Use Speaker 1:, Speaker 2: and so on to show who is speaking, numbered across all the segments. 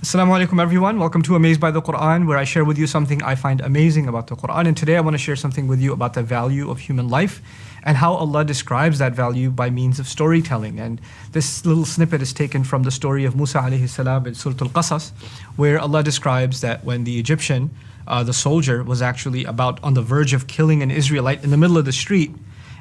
Speaker 1: Assalamu alaikum everyone. Welcome to Amazed by the Quran, where I share with you something I find amazing about the Quran. And today I want to share something with you about the value of human life and how Allah describes that value by means of storytelling. And this little snippet is taken from the story of Musa alayhi salam in Surah Al-Qasas, where Allah describes that when the Egyptian, the soldier, was actually about on the verge of killing an Israelite in the middle of the street,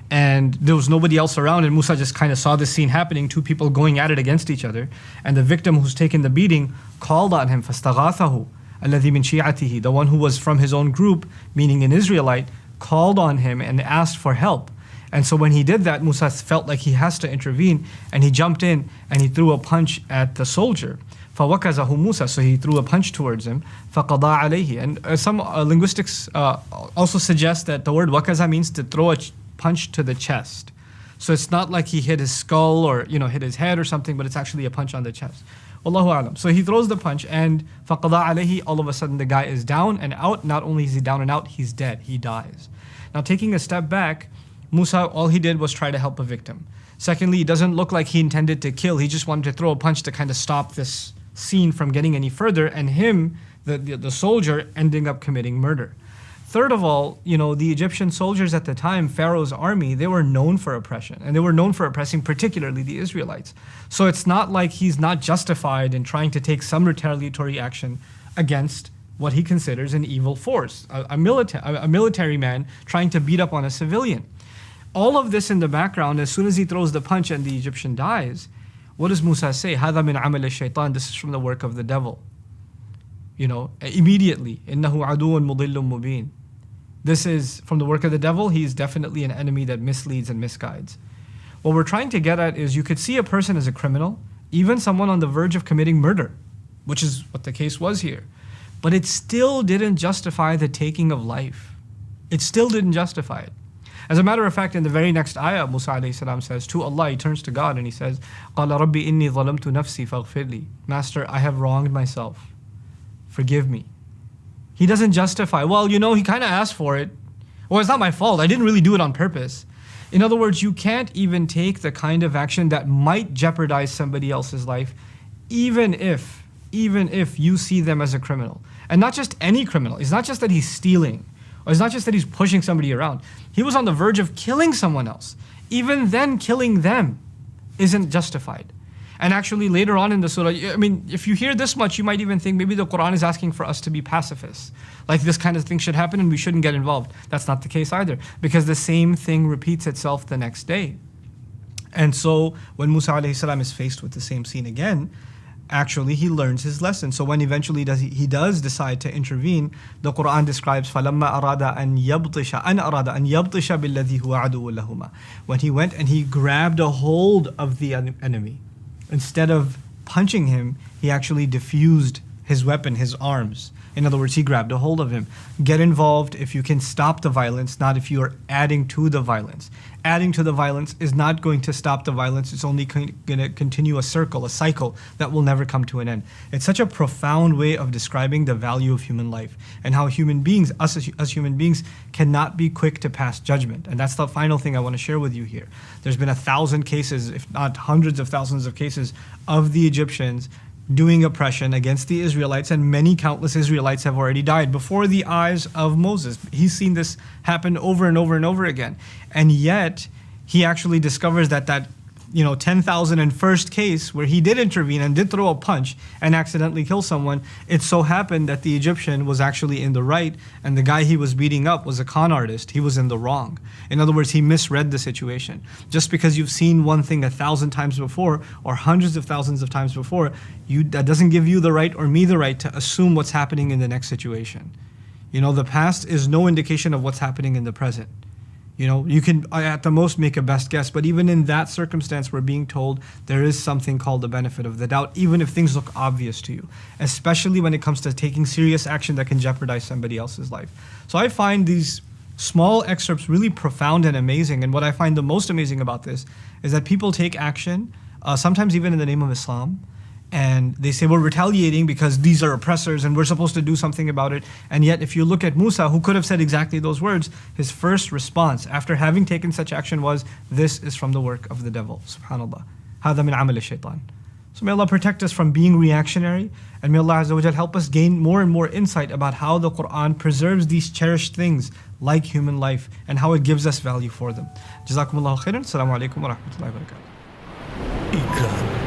Speaker 1: and there was nobody else around, and Musa just kind of saw this scene happening, two people going at it against each other, and the victim who's taken the beating called on him, فَاسْتَغَاثَهُ الَّذِي مِنْ شِيعَتِهِ, the one who was from his own group, meaning an Israelite, called on him and asked for help. And so when he did that, Musa felt like he has to intervene, and he jumped in and he threw a punch at the soldier. فَوَكَزَهُ Musa, so he threw a punch towards him. فَقَضَى عَلَيْهِ, and some linguistics also suggest that the word wakaza means to throw a punch to the chest. So it's not like he hit his skull or hit his head or something, but it's actually a punch on the chest. Wallahu alam. So he throws the punch, and فَقَضَى عَلَيْهِ, all of a sudden the guy is down and out. Not only is he down and out, he's dead, he dies. Now taking a step back, Musa, all he did was try to help a victim. Secondly, it doesn't look like he intended to kill. He just wanted to throw a punch to kind of stop this scene from getting any further, and him, the soldier, ending up committing murder. Third of all, the Egyptian soldiers at the time, Pharaoh's army, they were known for oppression, and they were known for oppressing particularly the Israelites. So it's not like he's not justified in trying to take some retaliatory action against what he considers an evil force, a military man trying to beat up on a civilian. All of this in the background, as soon as he throws the punch and the Egyptian dies, what does Musa say? هَذَا مِنْ عَمَلِ الشَّيْطَانِ, this is from the work of the devil. Immediately, إِنَّهُ عَدُوٌ مُضِلٌّ مُبِينٌ. This is from the work of the devil. He's definitely an enemy that misleads and misguides. What we're trying to get at is you could see a person as a criminal, even someone on the verge of committing murder, which is what the case was here. But it still didn't justify the taking of life. It still didn't justify it. As a matter of fact, in the very next ayah, Musa alayhi salam says to Allah, he turns to God and he says, قَالَ رَبِّ إِنِّي ظَلَمْتُ نَفْسِي فَاغْفِرْ لِي. Master, I have wronged myself. Forgive me. He doesn't justify, he kind of asked for it. Well, it's not my fault. I didn't really do it on purpose. In other words, you can't even take the kind of action that might jeopardize somebody else's life, even if you see them as a criminal. And not just any criminal. It's not just that he's stealing, or it's not just that he's pushing somebody around. He was on the verge of killing someone else. Even then, killing them isn't justified. And actually later on in the surah, if you hear this much, you might even think maybe the Quran is asking for us to be pacifists. Like this kind of thing should happen and we shouldn't get involved. That's not the case either, because the same thing repeats itself the next day. And so when Musa alayhi salam is faced with the same scene again, actually he learns his lesson. So when eventually he does decide to intervene, the Quran describes فَلَمَّا أَرَادَ أَنْ يَبْطِشَ بِالَّذِي هُوَ عَدُوٌّ لَهُمَا. When he went and he grabbed a hold of the enemy, instead of punching him, he actually diffused his weapon, his arms. In other words, he grabbed a hold of him. Get involved if you can stop the violence, not if you are adding to the violence. Adding to the violence is not going to stop the violence. It's only going to continue a cycle that will never come to an end. It's such a profound way of describing the value of human life and how human beings, us as human beings, cannot be quick to pass judgment. And that's the final thing I want to share with you here. There's been 1,000 cases, if not hundreds of thousands of cases, of the Egyptians doing oppression against the Israelites, and many countless Israelites have already died before the eyes of Moses. He's seen this happen over and over and over again. And yet, he actually discovers that 10,001st case where he did intervene and did throw a punch and accidentally kill someone, it so happened that the Egyptian was actually in the right and the guy he was beating up was a con artist. He was in the wrong. In other words, he misread the situation. Just because you've seen one thing 1,000 times before or hundreds of thousands of times before, that doesn't give you the right or me the right to assume what's happening in the next situation. The past is no indication of what's happening in the present. You can at the most make a best guess, but even in that circumstance, we're being told there is something called the benefit of the doubt, even if things look obvious to you, especially when it comes to taking serious action that can jeopardize somebody else's life. So I find these small excerpts really profound and amazing. And what I find the most amazing about this is that people take action, sometimes even in the name of Islam, and they say we're retaliating because these are oppressors and we're supposed to do something about it. And yet if you look at Musa, who could have said exactly those words, his first response after having taken such action was, this is from the work of the devil. Subhanallah. هذا من عمل الشيطان. So may Allah protect us from being reactionary, and may Allah Azza wa Jal help us gain more and more insight about how the Quran preserves these cherished things like human life and how it gives us value for them. Jazakumullahu khairan. Assalamu alaikum wa rahmatullahi wa barakatuh.
Speaker 2: İKRA